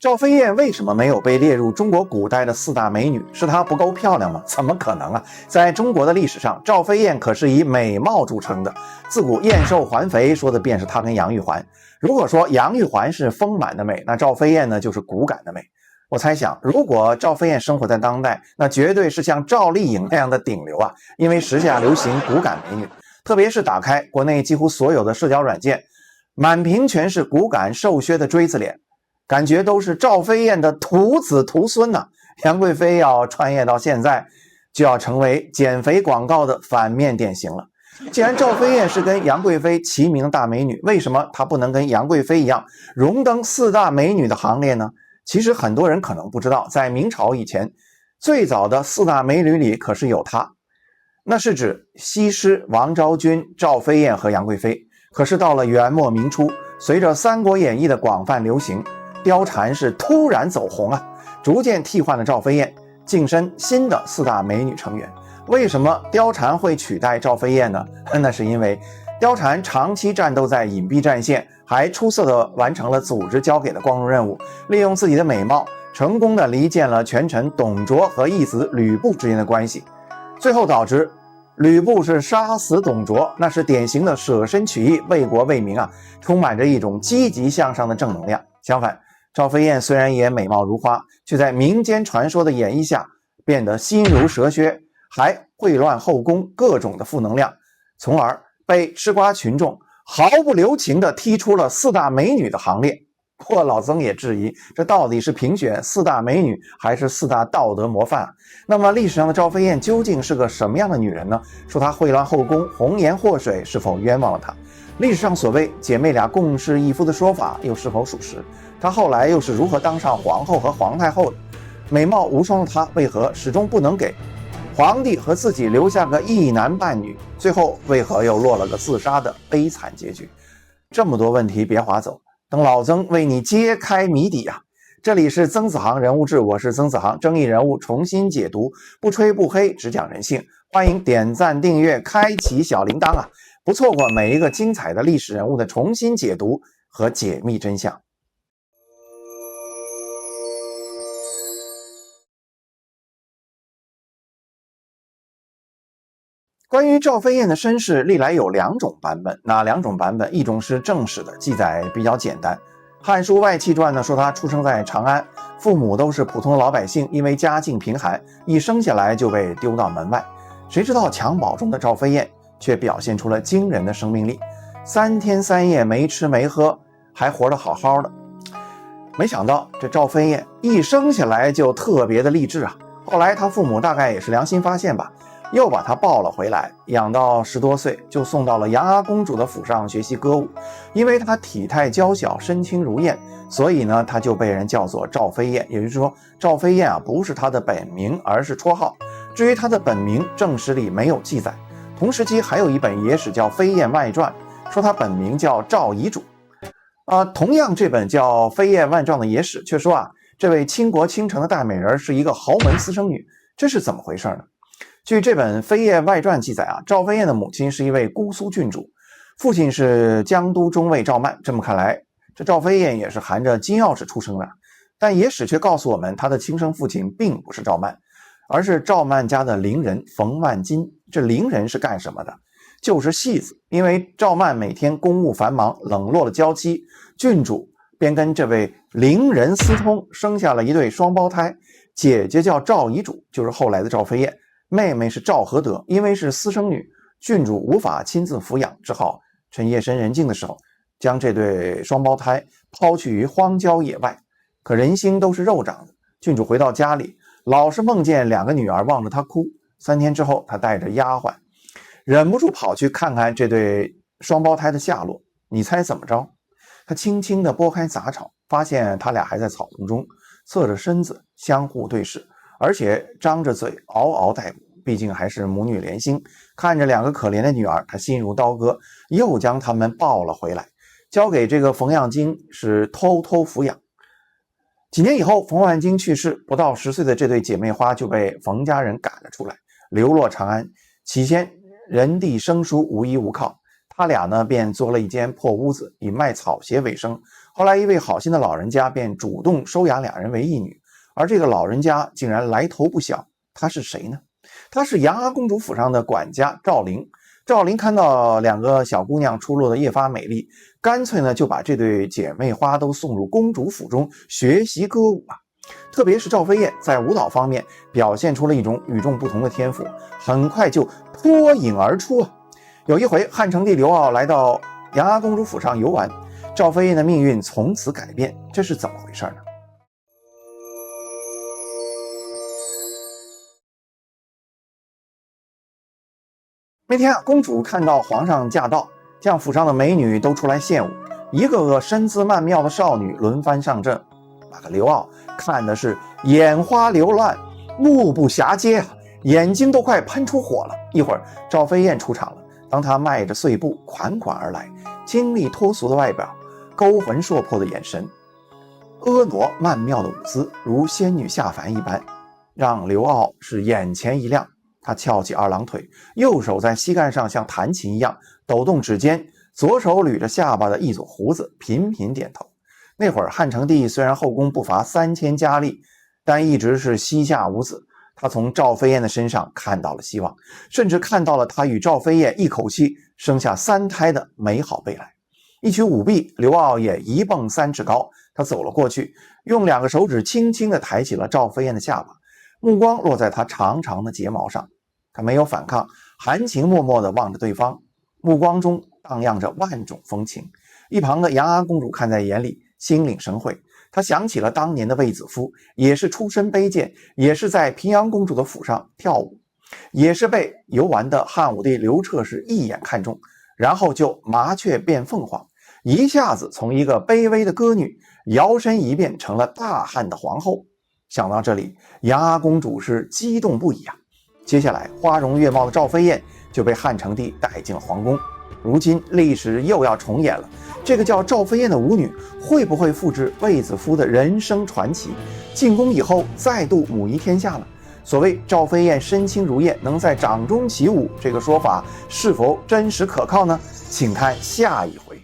赵飞燕为什么没有被列入中国古代的4大美女？是她不够漂亮吗？怎么可能啊！在中国的历史上，赵飞燕可是以美貌著称的。自古燕瘦还肥，说的便是她跟杨玉环。如果说杨玉环是丰满的美，那赵飞燕呢就是骨感的美。我猜想，如果赵飞燕生活在当代，那绝对是像赵丽颖那样的顶流啊！因为时下流行骨感美女，特别是打开国内几乎所有的社交软件，满屏全是骨感瘦削的锥子脸。感觉都是赵飞燕的徒子徒孙呐！杨贵妃要穿越到现在，就要成为减肥广告的反面典型了。既然赵飞燕是跟杨贵妃齐名的大美女，为什么她不能跟杨贵妃一样荣登4大美女的行列呢？其实很多人可能不知道，在明朝以前，最早的4大美女里可是有她，那是指西施、王昭君、赵飞燕和杨贵妃。可是到了元末明初，随着《三国演义》的广泛流行，貂蝉是突然走红啊，逐渐替换了赵飞燕，晋升新的4大美女成员。为什么貂蝉会取代赵飞燕呢？那是因为貂蝉长期战斗在隐蔽战线，还出色地完成了组织交给的光荣任务，利用自己的美貌，成功地离间了权臣董卓和义子吕布之间的关系，最后导致吕布是杀死董卓，那是典型的舍身取义，为国为民啊，充满着一种积极向上的正能量。相反，赵飞燕虽然也美貌如花，却在民间传说的演绎下变得心如蛇蝎，还秽乱后宫，各种的负能量，从而被吃瓜群众毫不留情地踢出了4大美女的行列。不过老曾也质疑，这到底是评选4大美女还是4大道德模范啊？那么历史上的赵飞燕究竟是个什么样的女人呢？说她秽乱后宫，红颜祸水，是否冤枉了她？历史上所谓姐妹俩共侍一夫的说法又是否属实？她后来又是如何当上皇后和皇太后的？美貌无双的她为何始终不能给皇帝和自己留下个一男半女？最后为何又落了个自杀的悲惨结局？这么多问题别划走，等老曾为你揭开谜底啊！这里是曾子航人物志，我是曾子航，争议人物重新解读，不吹不黑，只讲人性。欢迎点赞订阅，开启小铃铛啊，不错过每一个精彩的历史人物的重新解读和解密真相。关于赵飞燕的身世，历来有2种版本。哪2种版本？一种是正史的记载比较简单，《汉书外戚传》呢说她出生在长安，父母都是普通的老百姓，因为家境贫寒，一生下来就被丢到门外。谁知道襁褓中的赵飞燕却表现出了惊人的生命力，3天3夜没吃没喝，还活得好好的。没想到这赵飞燕一生下来就特别的励志啊！后来她父母大概也是良心发现吧，又把她抱了回来，养到10多岁就送到了杨阿公主的府上学习歌舞。因为她体态娇小，身轻如燕，所以呢她就被人叫做赵飞燕。也就是说，赵飞燕啊不是她的本名，而是绰号。至于她的本名，正史里没有记载。同时期还有一本野史叫《飞燕外传》，说她本名叫赵遗主。同样这本叫《飞燕外传》的野史却说啊，这位倾国倾城的大美人是一个豪门私生女，这是怎么回事呢？据这本《飞燕外传》记载啊，赵飞燕的母亲是一位姑苏郡主，父亲是江都中尉赵曼。这么看来，这赵飞燕也是含着金钥匙出生的。但野史却告诉我们，她的亲生父亲并不是赵曼，而是赵曼家的邻人冯万金。这邻人是干什么的？就是戏子。因为赵曼每天公务繁忙，冷落了娇妻，郡主便跟这位邻人私通，生下了一对双胞胎，姐姐叫赵遗主，就是后来的赵飞燕，妹妹是赵合德。因为是私生女，郡主无法亲自抚养，只好趁夜深人静的时候将这对双胞胎抛去于荒郊野外。可人心都是肉长的，郡主回到家里，老是梦见2个女儿望着她哭。3天之后，她带着丫鬟忍不住跑去看看这对双胞胎的下落。你猜怎么着？她轻轻地拨开杂草，发现他俩还在草丛中侧着身子相互对视，而且张着嘴嗷嗷待哺。毕竟还是母女连心，看着2个可怜的女儿，她心如刀割，又将她们抱了回来，交给这个冯样金是偷偷抚养。几年以后，冯万金去世，不到10岁的这对姐妹花就被冯家人赶了出来，流落长安。起先人地生疏，无依无靠，他俩呢便租了一间破屋子，以卖草鞋为生，后来一位好心的老人家便主动收养两人为义女，而这个老人家竟然来头不小，他是谁呢？他是杨阿公主府上的管家赵灵。赵灵看到两个小姑娘出落的越发美丽，干脆呢就把这对姐妹花都送入公主府中学习歌舞啊。特别是赵飞燕在舞蹈方面表现出了一种与众不同的天赋，很快就脱颖而出啊。有一回，汉成帝刘骜来到杨阿公主府上游玩，赵飞燕的命运从此改变，这是怎么回事呢？那天公主看到皇上驾到，将府上的美女都出来献舞，一个个身姿曼妙的少女轮番上阵。那个刘骜看的是眼花缭乱，目不暇接啊，眼睛都快喷出火了。一会儿，赵飞燕出场了，当她迈着碎步款款而来，清丽脱俗的外表，勾魂硕魄的眼神，婀娜曼妙的舞姿，如仙女下凡一般，让刘骜是眼前一亮。他翘起二郎腿，右手在膝盖上像弹琴一样抖动指尖，左手捋着下巴的一撮胡子，频频点头。那会儿汉成帝虽然后宫不乏3000佳丽，但一直是膝下无子。他从赵飞燕的身上看到了希望，甚至看到了他与赵飞燕一口气生下3胎的美好未来。一曲舞毕，刘骜也一蹦3尺高，他走了过去，用2个手指轻轻地抬起了赵飞燕的下巴，目光落在她长长的睫毛上。他没有反抗，含情脉脉地望着对方，目光中荡漾着万种风情。一旁的杨阿公主看在眼里，心领神会。她想起了当年的卫子夫，也是出身卑贱，也是在平阳公主的府上跳舞，也是被游玩的汉武帝刘彻是一眼看中，然后就麻雀变凤凰，一下子从一个卑微的歌女摇身一变成了大汉的皇后。想到这里，杨阿公主是激动不已啊。接下来，花容月貌的赵飞燕就被汉成帝带进了皇宫。如今历史又要重演了，这个叫赵飞燕的舞女会不会复制卫子夫的人生传奇，进宫以后再度母仪天下了？所谓赵飞燕身轻如燕，能在掌中起舞，这个说法是否真实可靠呢？请看下一回。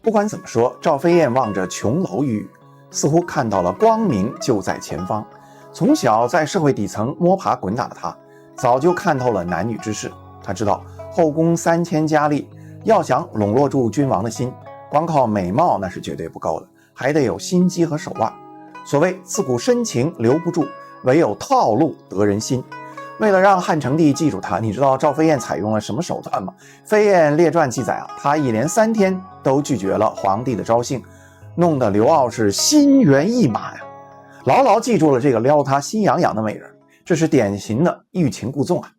不管怎么说，赵飞燕望着琼楼玉宇，似乎看到了光明就在前方。从小在社会底层摸爬滚打的她，早就看透了男女之事。她知道后宫3000佳丽，要想笼络住君王的心，光靠美貌那是绝对不够的，还得有心机和手腕。所谓自古深情留不住，唯有套路得人心。为了让汉成帝记住他，你知道赵飞燕采用了什么手段吗？《飞燕列传》记载啊，他一连3天都拒绝了皇帝的招幸，弄得刘骜是心猿意马呀，牢牢记住了这个撩他心痒痒的美人。这是典型的欲擒故纵啊！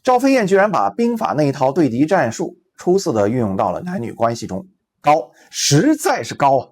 赵飞燕居然把兵法那一套对敌战术出色的运用到了男女关系中，高，实在是高啊！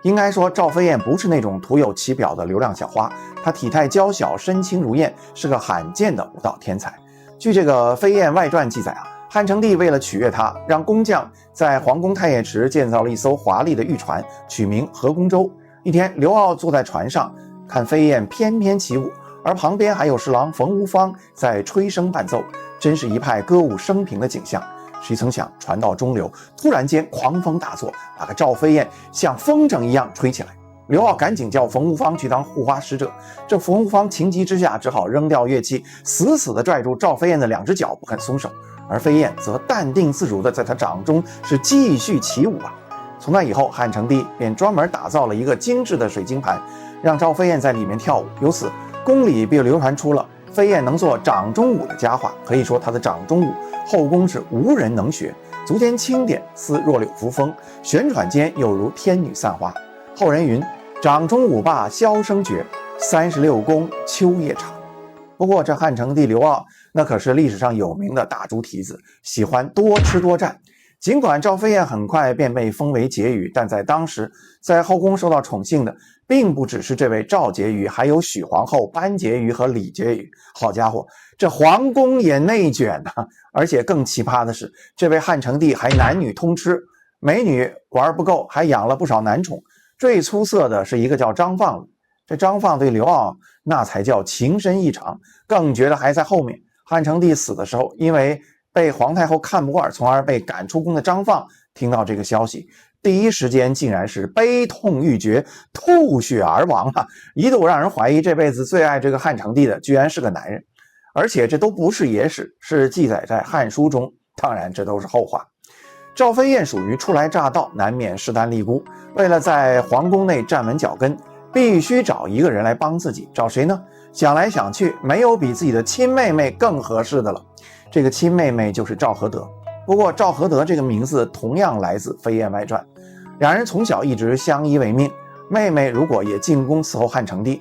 应该说，赵飞燕不是那种徒有其表的流量小花，她体态娇小，身轻如燕，是个罕见的舞蹈天才。据这个《飞燕外传》记载啊，汉成帝为了取悦她，让工匠在皇宫太液池建造了一艘华丽的御船，取名和宫舟。一天，刘骜坐在船上看飞燕翩翩起舞，而旁边还有侍郎冯无方在吹笙伴奏，真是一派歌舞升平的景象。谁曾想船到中流，突然间狂风大作，把个赵飞燕像风筝一样吹起来。刘骜赶紧叫冯无方去当护花使者，这冯无方情急之下只好扔掉乐器，死死地拽住赵飞燕的2只脚不肯松手，而飞燕则淡定自如地在他掌中是继续起舞啊。从那以后，汉成帝便专门打造了一个精致的水晶盘，让赵飞燕在里面跳舞。由此，宫里便流传出了飞燕能做掌中舞的佳话。可以说，她的掌中舞后宫是无人能学，足尖轻点似弱柳扶风，旋转间又如天女散花。后人云：掌中舞罢箫声绝，36宫秋夜长。不过这汉成帝刘骜那可是历史上有名的大猪蹄子，喜欢多吃多占。尽管赵飞燕很快便被封为婕妤，但在当时在后宫受到宠幸的并不只是这位赵婕妤，还有许皇后、班婕妤和李婕妤。好家伙，这皇宫也内卷啊！而且更奇葩的是，这位汉成帝还男女通吃，美女玩不够，还养了不少男宠。最出色的是一个叫张放的，这张放对刘骜那才叫情深意长，更绝的还在后面。汉成帝死的时候，因为被皇太后看不惯，从而被赶出宫的张放听到这个消息，第一时间竟然是悲痛欲绝，吐血而亡啊！一度让人怀疑这辈子最爱这个汉成帝的居然是个男人，而且这都不是野史，是记载在《汉书》中。当然，这都是后话。赵飞燕属于初来乍到，难免势单力孤，为了在皇宫内站稳脚跟，必须找一个人来帮自己。找谁呢？想来想去，没有比自己的亲妹妹更合适的了。这个亲妹妹就是赵合德。不过赵合德这个名字同样来自《飞燕外传》，两人从小一直相依为命。妹妹如果也进宫伺候汉成帝，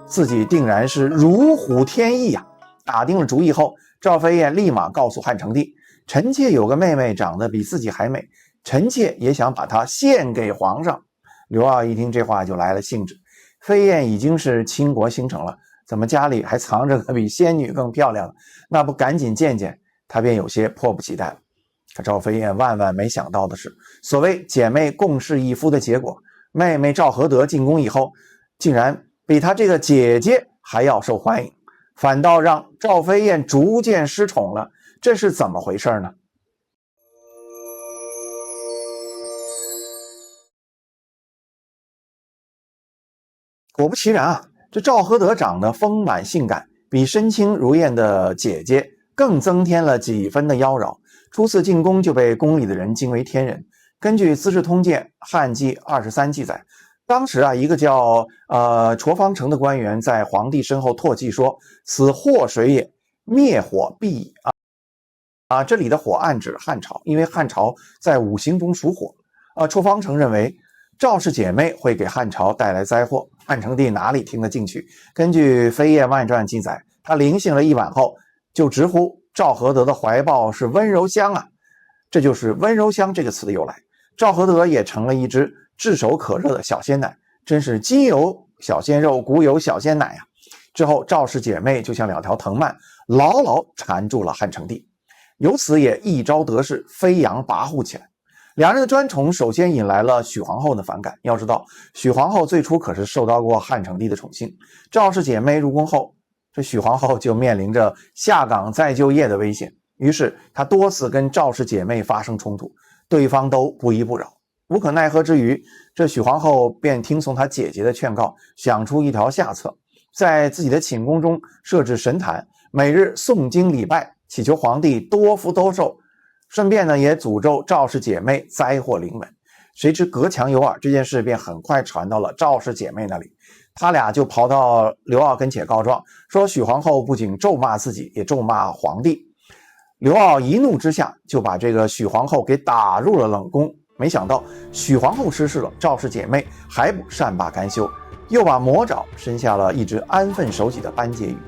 自己定然是如虎添翼啊！打定了主意后，赵飞燕立马告诉汉成帝，臣妾有个妹妹长得比自己还美，臣妾也想把她献给皇上。刘骜一听这话就来了兴致，飞燕已经是倾国倾城了，怎么家里还藏着个比仙女更漂亮的？那不赶紧见见？他便有些迫不及待了。可赵飞燕万万没想到的是，所谓姐妹共侍一夫的结果，妹妹赵合德进宫以后，竟然比她这个姐姐还要受欢迎，反倒让赵飞燕逐渐失宠了。这是怎么回事呢？果不其然啊，这赵合德长得丰满性感，比身轻如燕的姐姐更增添了几分的妖娆。初次进宫就被宫里的人惊为天人。根据《资治通鉴·汉纪23》记载，当时一个叫痤方城的官员在皇帝身后唾弃说：“此祸水也，灭火必矣。”这里的火暗指汉朝，因为汉朝在五行中属火。痤方城认为赵氏姐妹会给汉朝带来灾祸，汉成帝哪里听得进去？根据《飞燕外传》记载，他临幸了一晚后，就直呼赵合德的怀抱是温柔乡啊，这就是温柔乡这个词的由来。赵合德也成了一只炙手可热的小鲜奶，真是今有小鲜肉，古有小鲜奶啊！之后赵氏姐妹就像两条藤蔓，牢牢缠住了汉成帝，由此也一朝得势，飞扬跋扈起来。两人的专宠首先引来了许皇后的反感。要知道，许皇后最初可是受到过汉成帝的宠幸。赵氏姐妹入宫后，这许皇后就面临着下岗再就业的危险，于是她多次跟赵氏姐妹发生冲突，对方都不依不饶。无可奈何之余，这许皇后便听从她姐姐的劝告，想出一条下策，在自己的寝宫中设置神坛，每日诵经礼拜，祈求皇帝多福多寿，顺便呢也诅咒赵氏姐妹灾祸临门。谁知隔墙有耳，这件事便很快传到了赵氏姐妹那里，他俩就跑到刘骜跟前告状，说许皇后不仅咒骂自己，也咒骂皇帝。刘骜一怒之下就把这个许皇后给打入了冷宫。没想到许皇后失势了，赵氏姐妹还不善罢甘休，又把魔爪伸下了一只安分守己的班婕妤。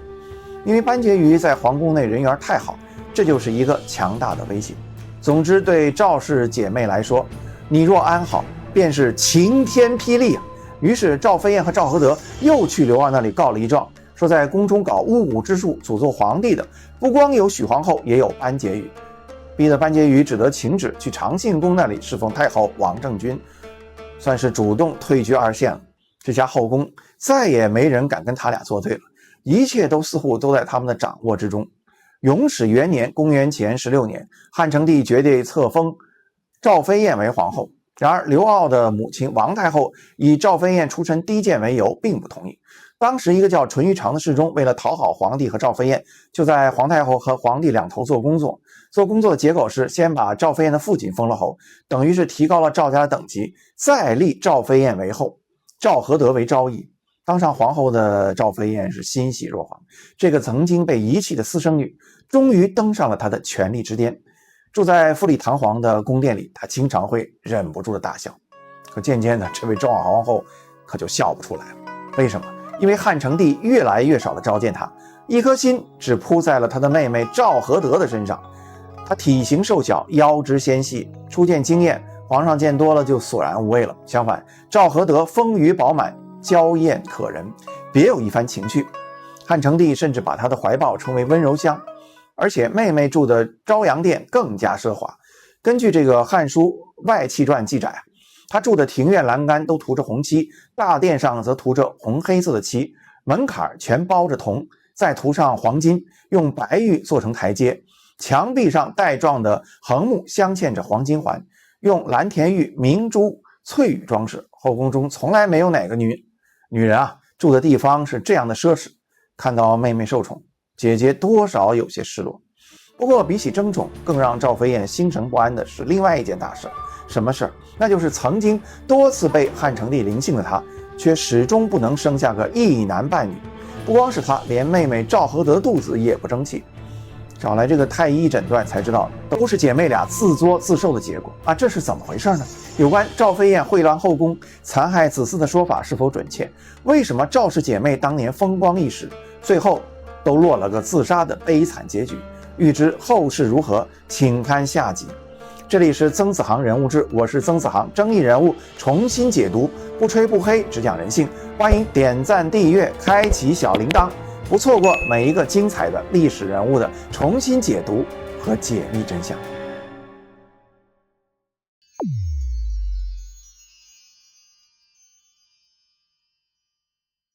因为班婕妤在皇宫内人缘太好，这就是一个强大的威胁。总之，对赵氏姐妹来说，你若安好，便是晴天霹雳啊！于是赵飞燕和赵合德又去刘骜那里告了一状，说在宫中搞巫蛊之术诅咒皇帝的，不光有许皇后，也有班婕妤，逼得班婕妤只得请旨去长信宫那里侍奉太后王政君，算是主动退居二线了。这家后宫再也没人敢跟他俩作对了，一切都似乎都在他们的掌握之中。永始元年，公元前16年，汉成帝决定册封赵飞燕为皇后。然而刘骜的母亲王太后以赵飞燕出身低贱为由，并不同意。当时一个叫淳于长的侍中为了讨好皇帝和赵飞燕，就在皇太后和皇帝两头做工作的结果是先把赵飞燕的父亲封了侯，等于是提高了赵家的等级，再立赵飞燕为后，赵合德为昭义。当上皇后的赵飞燕是欣喜若狂，这个曾经被遗弃的私生女终于登上了她的权力之巅。住在富丽堂皇的宫殿里，她经常会忍不住的大笑。可渐渐的，这位赵皇后可就笑不出来了。为什么？因为汉成帝越来越少的召见她，一颗心只扑在了她的妹妹赵合德的身上。她体型瘦小，腰肢纤细，初见惊艳，皇上见多了就索然无味了。相反，赵合德丰腴饱满，娇艳可人，别有一番情趣。汉成帝甚至把她的怀抱称为温柔乡，而且妹妹住的昭阳殿更加奢华。根据这个《汉书外戚传》记载，她住的庭院栏杆都涂着红漆，大殿上则涂着红黑色的漆，门槛全包着铜，再涂上黄金，用白玉做成台阶，墙壁上带状的横木镶嵌着黄金环，用蓝田玉、明珠、翠羽装饰。后宫中从来没有哪个女人住的地方是这样的奢侈。看到妹妹受宠，姐姐多少有些失落。不过比起争宠，更让赵飞燕心神不安的是另外一件大事。什么事？那就是曾经多次被汉成帝临幸的她，却始终不能生下个一男半女。不光是她，连妹妹赵合德的肚子也不争气。找来这个太医诊断才知道，都是姐妹俩自作自受的结果啊！这是怎么回事呢？有关赵飞燕秽乱后宫、残害子嗣的说法是否准确？为什么赵氏姐妹当年风光一时，最后都落了个自杀的悲惨结局？欲知后事如何，请看下集。这里是曾子航人物志，我是曾子航，争议人物重新解读，不吹不黑，只讲人性。欢迎点赞、订阅、开启小铃铛，不错过每一个精彩的历史人物的重新解读和解密真相。